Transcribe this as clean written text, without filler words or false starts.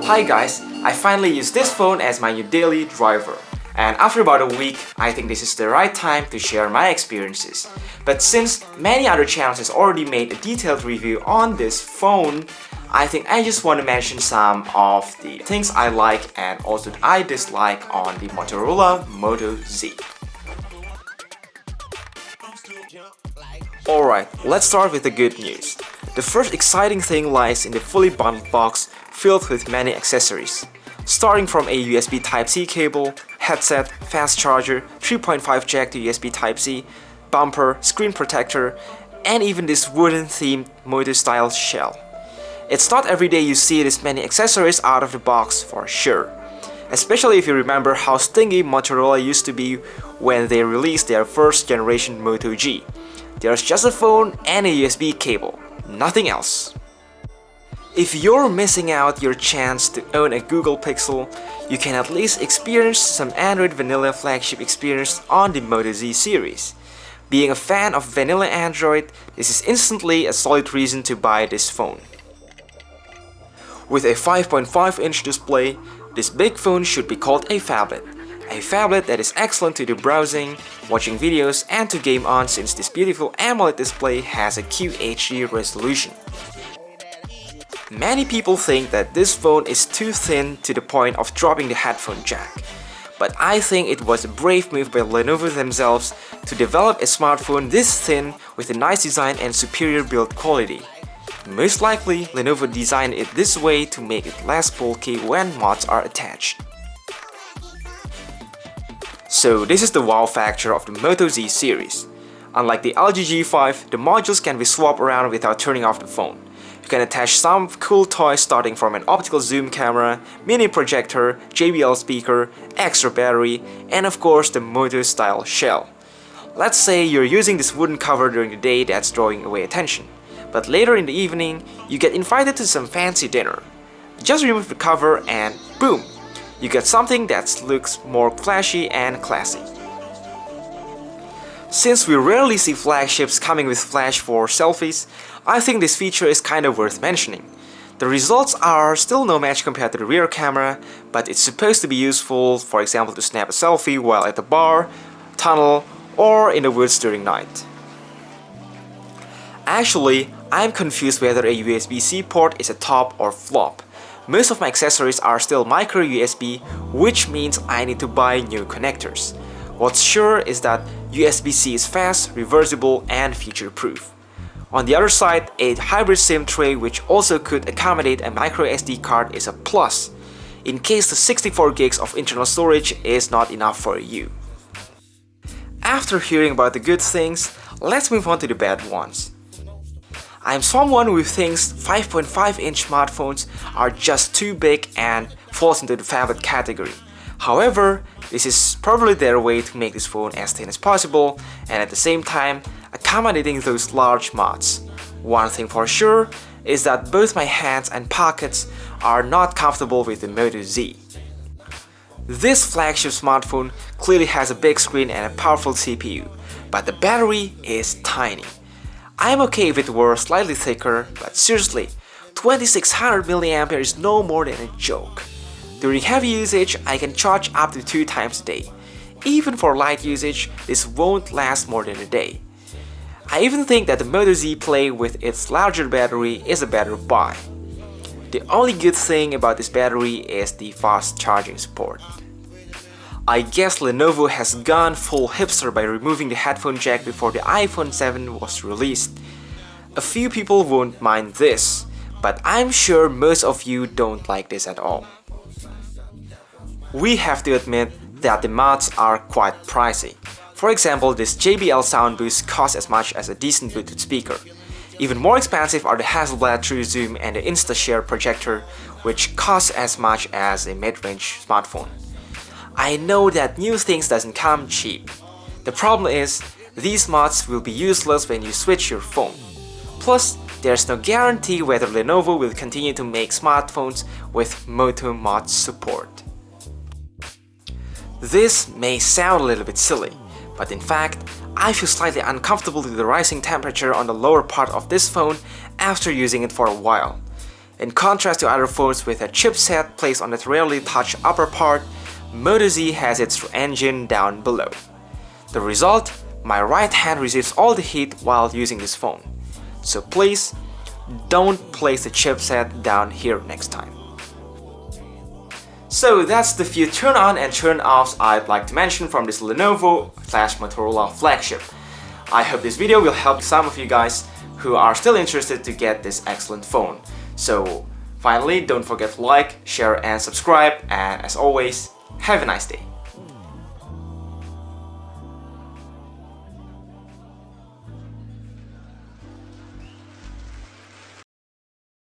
Hi guys, I finally used this phone as my new daily driver. And after about a week, I think this is the right time to share my experiences. But since many other channels has already made a detailed review on this phone, I think I just want to mention some of the things I like and also that I dislike on the Motorola Moto Z. Alright, let's start with the good news. The first exciting thing lies in the fully bundled box filled with many accessories. Starting from a USB Type-C cable, headset, fast charger, 3.5 jack to USB Type-C, bumper, screen protector, and even this wooden themed Moto style shell. It's not every day you see this many accessories out of the box for sure. Especially if you remember how stingy Motorola used to be when they released their first generation Moto G. There's just a phone and a USB cable, nothing else. If you're missing out your chance to own a Google Pixel, you can at least experience some Android vanilla flagship experience on the Moto Z series. Being a fan of vanilla Android, this is instantly a solid reason to buy this phone. With a 5.5-inch display, this big phone should be called a phablet. A phablet that is excellent to do browsing, watching videos, and to game on since this beautiful AMOLED display has a QHD resolution. Many people think that this phone is too thin to the point of dropping the headphone jack. But I think it was a brave move by Lenovo themselves to develop a smartphone this thin with a nice design and superior build quality. Most likely, Lenovo designed it this way to make it less bulky when mods are attached. So this is the wow factor of the Moto Z series. Unlike the LG G5, the modules can be swapped around without turning off the phone. You can attach some cool toys starting from an optical zoom camera, mini projector, JBL speaker, extra battery, and of course the Moto style shell. Let's say you're using this wooden cover during the day that's drawing away attention. But later in the evening, you get invited to some fancy dinner. Just remove the cover and boom! You get something that looks more flashy and classy. Since we rarely see flagships coming with flash for selfies, I think this feature is kinda worth mentioning. The results are still no match compared to the rear camera, but it's supposed to be useful, for example to snap a selfie while at the bar, tunnel, or in the woods during night. Actually, I'm confused whether a USB-C port is a top or flop. Most of my accessories are still micro USB, which means I need to buy new connectors. What's sure is that USB-C is fast, reversible, and future-proof. On the other side, a hybrid SIM tray which also could accommodate a micro SD card is a plus, in case the 64 gigs of internal storage is not enough for you. After hearing about the good things, let's move on to the bad ones. I'm someone who thinks 5.5-inch smartphones are just too big and falls into the phablet category. However, this is probably their way to make this phone as thin as possible and at the same time accommodating those large mods. One thing for sure is that both my hands and pockets are not comfortable with the Moto Z. This flagship smartphone clearly has a big screen and a powerful CPU, but the battery is tiny. I'm okay if it were slightly thicker, but seriously, 2600 mAh is no more than a joke. During heavy usage, I can charge up to 2 times a day. Even for light usage, this won't last more than a day. I even think that the Moto Z Play with its larger battery is a better buy. The only good thing about this battery is the fast charging support. I guess Lenovo has gone full hipster by removing the headphone jack before the iPhone 7 was released. A few people won't mind this, but I'm sure most of you don't like this at all. We have to admit that the mods are quite pricey. For example, this JBL sound boost costs as much as a decent Bluetooth speaker. Even more expensive are the Hasselblad True Zoom and the InstaShare projector, which cost as much as a mid-range smartphone. I know that new things doesn't come cheap. The problem is, these mods will be useless when you switch your phone. Plus, there's no guarantee whether Lenovo will continue to make smartphones with Moto mod support. This may sound a little bit silly, but in fact, I feel slightly uncomfortable with the rising temperature on the lower part of this phone after using it for a while. In contrast to other phones with a chipset placed on its rarely touched upper part, Moto Z has its engine down below. The result? My right hand receives all the heat while using this phone. So please, don't place the chipset down here next time. So that's the few turn on and turn offs I'd like to mention from this Lenovo/Motorola flagship. I hope this video will help some of you guys who are still interested to get this excellent phone. So finally, don't forget to like, share and subscribe, and as always, have a nice day.